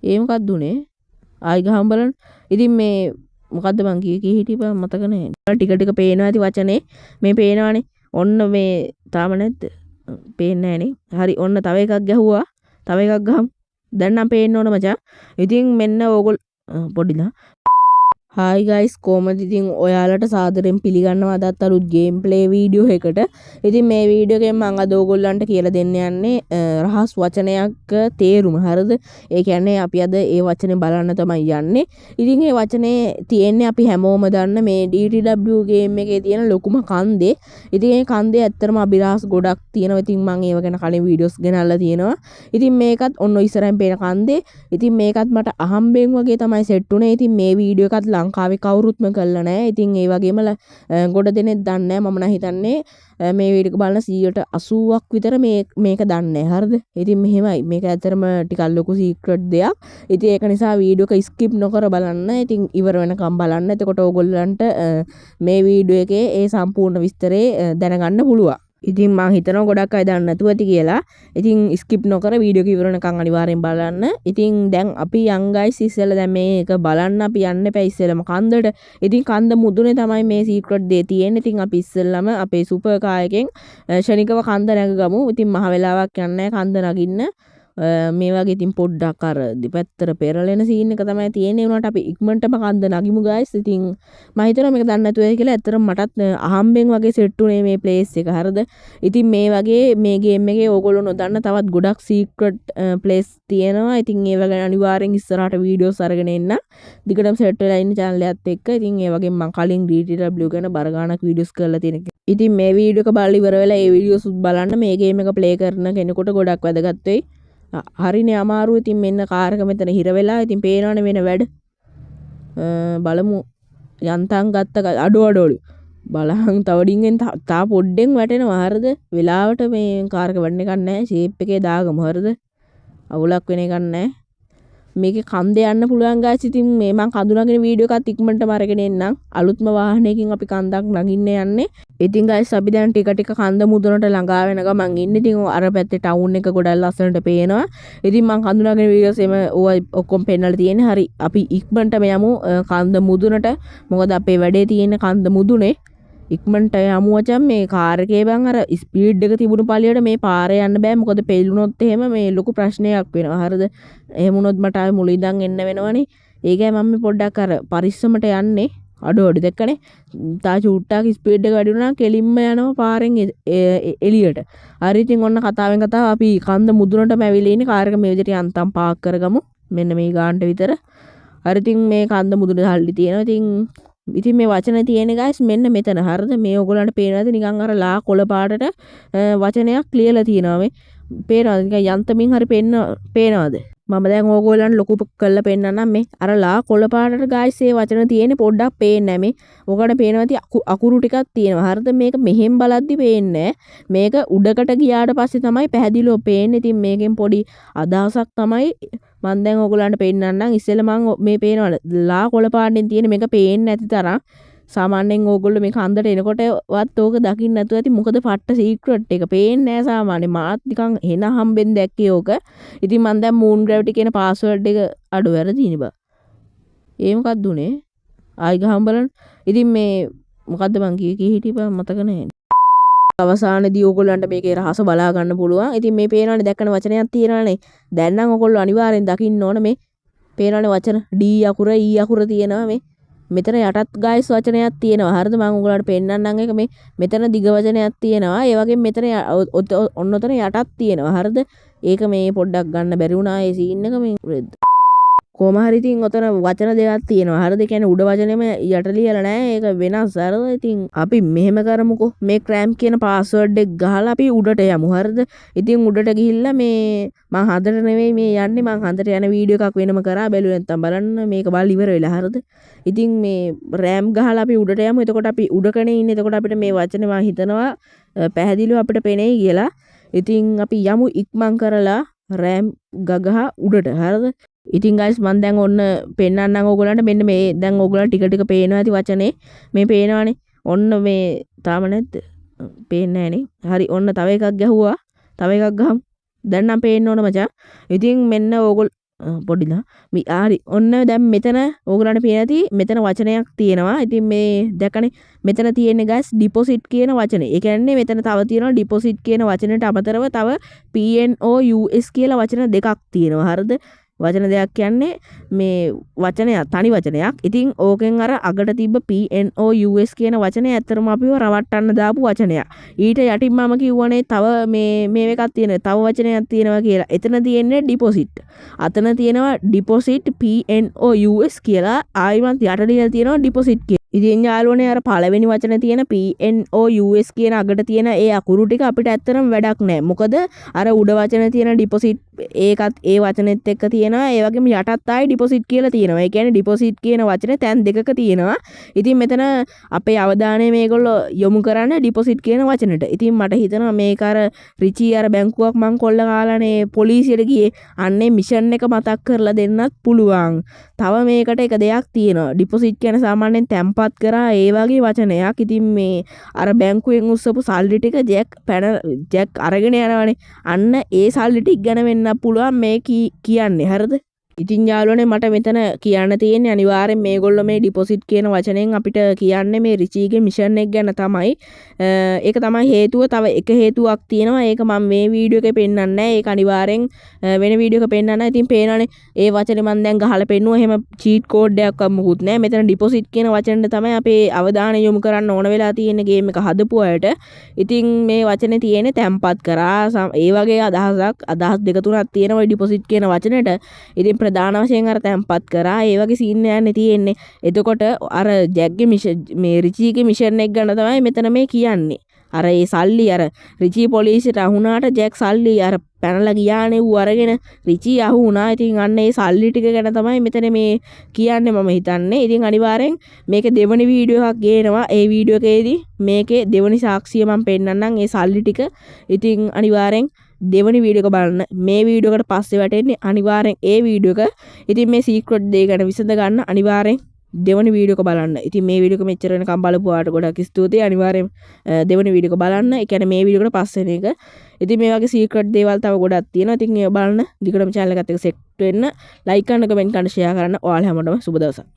ඒ මොකක්ද උනේ? ආයි ගහමු බලන්න. ඉතින් මේ මොකද්ද මං කී හිටියේ බං මතක නැහැ. ටික ටික පේනවා ඇති වචනේ. මේ පේනවානේ. ඔන්න මේ තාම නැද්ද? පේන්නේ නැහනේ. හරි ඔන්න තව එකක් ගැහුවා. තව එකක් ගහමු. දැන් නම් පේන්න ඕන මචං. ඉතින් මෙන්න ඕගොල්ලෝ පොඩිලා හායි ගයිස් කොහමද ඉතින් ඔයාලට සාදරයෙන් පිළිගන්නවා අදත් අලුත් ගේම් ප්ලේ වීඩියෝ එකකට. ඉතින් මේ වීඩියෝ එකෙන් මම අද ඕගොල්ලන්ට කියලා දෙන්න යන්නේ රහස් වචනයක් තේරුම. හරිද? ඒ කියන්නේ අපි අද ඒ වචනේ බලන්න තමයි යන්නේ. ඉතින් ඒ වචනේ තියෙන්නේ අපි හැමෝම දන්න මේ DTW ගේම් එකේ තියෙන ලොකුම කන්දේ. ඉතින් මේ කන්දේ ඇත්තටම අභිරහස් ගොඩක් තියෙනවා. ඉතින් මම ඒව ගැන කලින් වීඩියෝස් ගෙනල්ලා තියෙනවා. ඉතින් මේකත් ඔන්න ඉස්සරහින් පේන කන්දේ. ඉතින් මේකත් මට අහම්බෙන් වගේ තමයි සෙට් උනේ. ඉතින් මේ වීඩියෝ එකත් ලංකාවේ කවුරුත්ම කළා නෑ. ඉතින් ඒ වගේම ගොඩ දෙනෙක් දන්නේ නෑ. මම නම් හිතන්නේ මේ වීඩියෝ එක බලන 180ක් විතර මේක දන්නේ නෑ. හරිද? ඉතින් මෙහෙමයි. මේක ඇත්තටම ටිකක් ලොකු සීක්‍රට් දෙයක්. ඉතින් ඒක නිසා වීඩියෝ එක ස්කිප් නොකර බලන්න. ඉතින් ඉවර වෙනකම් බලන්න. එතකොට ඕගොල්ලන්ට මේ වීඩියෝ එකේ ඒ සම්පූර්ණ විස්තරේ දැනගන්න පුළුවන්. ඉතින් මං හිතනවා ගොඩක් අය දන්නේ නැතුව ඇති කියලා. ඉතින් ස්කිප් නොකර වීඩියෝ එක ඉවර වෙනකන් අනිවාර්යෙන් බලන්න. ඉතින් දැන් අපි යන් ගයිස් ඉස්සෙල්ලා දැන් මේක බලන්න අපි යන්න එපා ඉස්සෙල්ලාම කන්දට. ඉතින් කන්ද මුදුනේ තමයි මේ සීක්‍රට් දේ තියෙන්නේ. ඉතින් අපි ඉස්සෙල්ලාම අපේ සුපර් කායකෙන් ෂණිකව කන්ද නැගගමු. ඉතින් මහ වෙලාවක් යන්නේ කන්ද නගින්න. මේ වගේ ඉතින් පොඩ්ඩක් අර දෙපැත්තට පෙරලෙන සීන් එක තමයි තියෙන්නේ. උනාට අපි ඉක්මනටම කන්ද නගිමු ගයිස්. ඉතින් මම හිතනවා මේක දන්නේ නැතුව ඇයි කියලා. ඇත්තටම මටත් අහම්බෙන් වගේ සෙට් උනේ මේ ප්ලේස් එක. හරිද? ඉතින් මේ වගේ මේ ගේම් එකේ ඕගොල්ලෝ නොදන්න තවත් ගොඩක් සීක්‍රට් ප්ලේස් තියෙනවා. ඉතින් ඒව ගැන අනිවාර්යෙන් ඉස්සරහට වීඩියෝස් අරගෙන එන්න. දිගටම සෙට් වෙලා ඉන්න channel එකත් එක්ක. ඉතින් ඒ වගේම මම කලින් DTW ගැන බර ගානක් වීඩියෝස් කරලා තියෙන. ඉතින් මේ වීඩියෝ එක බලලා ඉවර වෙලා ඒ වීඩියෝස් බලන්න මේ ගේම් එක ප්ලේ කරන කෙනෙකුට ගොඩක් වැදගත් වෙයි. හරිනේ අමාරු. ඉතින් මෙන්න කාර් එක මෙතන හිර වෙලා. ඉතින් පේනවනේ වෙන වැඩ. බලමු යන්තම් ගත්ත අඩෝලු බලහන් තවඩින්ගෙන් තා පොඩ්ඩෙන් වැටෙනවා. හරිද? වෙලාවට මේ කාර් එක වැඩන එකක් නැහැ. ෂේප් එකේ දාගමු. හරිද? අවුලක් වෙන එකක් නැහැ. මේකේ කන්දේ යන්න පුළුවන් ගාස්. ඉතින් මේ මං කඳුනගෙන වීඩියෝ එකත් ඉක්මනටම අරගෙන එන්නම්. අලුත්ම වාහනයකින් අපි කන්දක් නගින්න යන්නේ. ඉතින් ගාස් අපි දැන් ටික ටික කන්ද මුදුනට ළඟා වෙන ගමන් ඉන්නේ. ඉතින් අර පැත්තේ ටවුන් එක ගොඩක් ලස්සනට පේනවා. ඉතින් මං කඳුනගෙන වීඩියෝස් එම ඕවා ඔක්කොම පෙන්නලා තියෙන්නේ. හරි අපි ඉක්මනටම යමු කන්ද මුදුනට. මොකද අපේ වැඩේ තියෙන්නේ කන්ද මුදුනේ. ඉක්මනට යමු වචන්. මේ කාර් එකේ බං අර ස්පීඩ් එක තිබුණු පළියට මේ පාරේ යන්න බෑ. මොකද පෙළුනොත් එහෙම මේ ලොකු ප්‍රශ්නයක් වෙනවා. හරිද? එහෙම වුණොත් මට ආයේ මුල ඉඳන් එන්න වෙනවනේ. ඒකයි මම මේ පොඩ්ඩක් අර පරිස්සමට යන්නේ. අඩෝඩි දැක්කනේ. තා චූට්ටක් ස්පීඩ් එක වැඩි වුණා කෙලින්ම යනවා පාරෙන් එළියට. හරි ඉතින් ඔන්න කතාවෙන් කතාව අපි කන්ද මුදුනටම ඇවිල්ලා ඉන්නේ. කාර් එක මේ විදිහට යන්තම් පාක් කරගමු. මෙන්න මේ ගානට විතර. හරි ඉතින් මේ කන්ද මුදුනේ හල්ලි තියෙනවා. ඉතින් මේ වචන තියෙන්නේ ගයිස් මෙන්න මෙතන. හරිද? මේ ඔයගොල්ලන්ට පේනවද නිකන් අර ලා කොළ පාටට වචනයක් ලියලා තියෙනවා මේ. පේනවද? නිකන් යන්තමින් හරි පේනවද? මම දැන් ඕගොල්ලන්ට ලොකු කරලා පෙන්නන්නම් මේ. අර ලා කොළ පාටට ගයිස් මේ වචන තියෙන්නේ පොඩ්ඩක් පේන්නේ නැහැ මේ. ඔකට පේනවද අකුරු ටිකක් තියෙනවා. හරිද? මේක මෙහෙන් බලද්දි පේන්නේ මේක උඩකට ගියාට පස්සේ තමයි පැහැදිලිව පේන්නේ. ඉතින් මේකෙන් පොඩි අදහසක් තමයි මම දැන් ඕගොල්ලන්ට පෙන්නන්නම්. ඉස්සෙල්ලා මම මේ පේනවද ලා කොළ පාටෙන් තියෙන මේක පේන්නේ නැති තරම්. සාමාන්‍යයෙන් ඕගොල්ලෝ මේ කන්දට එනකොටවත් ඕක දකින්න නැතුව ඇති. මොකද පට්ට සීක්‍රට් එක පේන්නේ නැහැ සාමාන්‍යයෙන්. මාත් නිකන් එන හම්බෙන් දැක්කේ ඕක. ඉතින් මම දැන් මූන් ග්‍රැවිටි කියන පාස්වර්ඩ් එක අඩු වැරදීනේ බා. ඒ මොකක්ද උනේ? ආයි ගහමු බලන්න. ඉතින් මේ මොකද්ද මං කී හිටියේ බා මතක නැහැ. අවසානයේදී ඕගොල්ලන්ට මේකේ රහස බලා ගන්න පුළුවන්. ඉතින් මේ පේනවනේ දැක්කන වචනයක් තියෙනවානේ. දැන් නම් ඕගොල්ලෝ අනිවාර්යෙන් දකින්න ඕන මේ පේනවනේ වචන D අකුර E අකුර තියෙනවා මේ. මෙතන යටත් ගයිස් වචනයක් තියෙනවා. හරිද? මම ඔයගොල්ලන්ට පෙන්නන්නම් එක මේ මෙතන දිග වචනයක් තියෙනවා. ඒ වගේම මෙතන ඔන්න ඔතන යටත් තියෙනවා. හරිද? ඒක මේ පොඩ්ඩක් ගන්න බැරි වුණා ඒ සීන් එක මේ. කොහොම හරි ඉතින් ඔතන වචන දෙකක් තියෙනවා. හරිද? ඒ කියන්නේ උඩ වචනේම යට ලියලා නැහැ. ඒක වෙනස්. හරිද? ඉතින් අපි මෙහෙම කරමුකෝ. මේ ක්‍රෑම් කියන පාස්වර්ඩ් එක ගහලා අපි උඩට යමු. හරිද? ඉතින් උඩට ගිහිල්ලා මේ මං හදට නෙවෙයි මේ යන්නේ. මං හදට යන වීඩියෝ එකක් වෙනම කරා බැලුවේ නැත්තම් බලන්න මේක බලලා ඉවර වෙලා. හරිද? ඉතින් මේ රෑම් ගහලා අපි උඩට යමු. එතකොට අපි උඩකනේ ඉන්නේ. එතකොට අපිට මේ වචනේ මං හිතනවා පැහැදිලිව අපිට පෙනෙයි කියලා. ඉතින් අපි යමු ඉක්මන් කරලා රෑම් ගගහ උඩට. හරිද? ඉතින් ගයිස් මම දැන් ඔන්න පෙන්නන්නම් ඕගොල්ලන්ට. මෙන්න මේ දැන් ඕගොල්ලන්ට ටික ටික පේනවා ඇති වචනේ. මේ පේනවනේ. ඔන්න මේ තාම නැද්ද? පේන්නේ නැහනේ. හරි ඔන්න තව එකක් ගැහුවා. තව එකක් ගහමු. දැන් නම් පේන්න ඕන මචං. ඉතින් මෙන්න ඕගොල්ලෝ පොඩිලා හරි ඔන්න දැන් මෙතන ඕගලන්ට පේන ඇති මෙතන වචනයක් තියෙනවා. ඉතින් මේ දැකනේ මෙතන තියෙන්නේ ගයිස් ඩිපොසිට් කියන වචනේ. ඒ කියන්නේ මෙතන තව තියෙනවා ඩිපොසිට් කියන වචනයට අමතරව තව PNOUS කියලා වචන දෙකක් තියෙනවා. හරිද? වචන දෙයක් කියන්නේ මේ වචනයක් තනි වචනයක්. ඉතින් ඕකෙන් අර අගට තිබ්බ PNOUS කියන වචනේ ඇත්තටම අපිව රවට්ටන්න දාපු වචනයක්. ඊට යටින් මම කිව්වනේ තව මේ එකක් තියෙනවා. තව වචනයක් තියෙනවා කියලා. එතන තියෙන්නේ ඩිපොසිට්. අතන තියෙනවා ඩිපොසිට් PNOUS කියලා. ආයිමත් යට ලියලා තියෙනවා ඩිපොසිට් කියලා. ඉතින් යාළුවනේ අර පළවෙනි වචනේ තියෙන PNOUS කියන අගට තියෙන ඒ අකුරු ටික අපිට ඇත්තටම වැඩක් නැහැ. මොකද අර උඩ වචනේ තියෙන ඩිපොසිට් ඒකත් ඒ වචනේත් එක්ක තියෙනවා. ඒ වගේම යටත් ආයි ඩිපොසිට් කියලා තියෙනවා. ඒ කියන්නේ ඩිපොසිට් කියන වචනේ තැන් දෙකක තියෙනවා. ඉතින් මෙතන අපේ අවධානය මේගොල්ලෝ යොමු කරන්නේ ඩිපොසිට් කියන වචනෙට. ඉතින් මට හිතෙනවා මේක අර රිචී අර බැංකුවක් මං කොල්ල කාලානේ පොලිසියට ගියේ. අන්නේ මිෂන් එක මතක් කරලා දෙන්නත් පුළුවන්. තව මේකට එක දෙයක් තියෙනවා. ඩිපොසිට් කියන සාමාන්‍යයෙන් තැන්පත් කරා ඒ වගේ වචනයක්. ඉතින් මේ අර බැංකුවෙන් උස්සපු සල්ලි ටික ජැක් අරගෙන යනවනේ. අන්න ඒ සල්ලි ටික ගැන වෙන්න පුළුවන් මේ කියන්නේ. හරිද? ඉතින් යාළුවනේ මට මෙතන කියන්න තියෙන්නේ අනිවාර්යෙන් මේගොල්ලෝ මේ ඩිපොසිට් කියන වචනෙන් අපිට කියන්නේ මේ රිචීගේ මිෂන් එක ගැන තමයි. ඒක තමයි හේතුව. තව එක හේතුවක් තියෙනවා. ඒක මම මේ වීඩියෝ එකේ පෙන්නන්නේ නැහැ. ඒක අනිවාර්යෙන් වෙන වීඩියෝ එකක පෙන්නන්න. ඉතින් පේනවනේ ඒ වචනේ මම දැන් ගහලා පෙන්නුවා. එහෙම චීට් කෝඩ් එකක් මොකුත් නැහැ. මෙතන ඩිපොසිට් කියන වචනෙට තමයි අපේ අවධානය යොමු කරන්න ඕන වෙලා තියෙන්නේ ගේම් එක හදපු අයට. ඉතින් මේ වචනේ තියෙන්නේ තැම්පත් කරා. ඒ වගේ අදහස් දෙක තුනක් තියෙනවා ඩිපොසිට් කියන වචනෙට. ඉතින් ප්‍රධාන වශයෙන් අර තැම්පත් කරා ඒ වගේ සීන් එකක් තියෙන්නේ. එතකොට අර ජැක්ගේ මේ රිචීගේ මිෂන් එක ගැන තමයි මෙතන මේ කියන්නේ. අර ඒ සල්ලි අර රිචී පොලිසියට අහුණාට ජැක් සල්ලි අර පැනලා ගියානේ ඌ අරගෙන රිචී අහුණා. ඉතින් අන්න ඒ සල්ලි ටික ගැන තමයි මෙතන මේ කියන්නේ මම හිතන්නේ. ඉතින් අනිවාර්යෙන් මේකේ දෙවෙනි වීඩියෝ එකක් ගේනවා. ඒ වීඩියෝ එකේදී මේකේ දෙවෙනි සාක්ෂිය මම පෙන්නන්නම් ඒ සල්ලි ටික. ඉතින් අනිවාර්යෙන් දෙවනි වීඩියෝ එක බලන්න. මේ වීඩියෝ එකට පස්සේ වැටෙන්නේ අනිවාර්යෙන් ඒ වීඩියෝ එක. ඉතින් මේ සීක්‍රට් දේ ගැන විසඳ ගන්න අනිවාර්යෙන් දෙවනි වීඩියෝ එක බලන්න. ඉතින් මේ වීඩියෝ එක මෙච්චර වෙනකම් බලපුවාට ගොඩක් ස්තුතියි. අනිවාර්යෙන් දෙවනි වීඩියෝ එක බලන්න. ඒ කියන්නේ මේ වීඩියෝ එකට පස්සේ වෙන එක. ඉතින් මේ වගේ සීක්‍රට් දේවල් තව ගොඩක් තියෙනවා. ඉතින් ඒවා බලන්න. දිගටම channel එකත් එක්ක සෙට් වෙන්න. ලයික් කරන්න, කමෙන්ට් කරන්න, ෂෙයා කරන්න. ඔයාලා හැමෝටම සුබ දවසක්.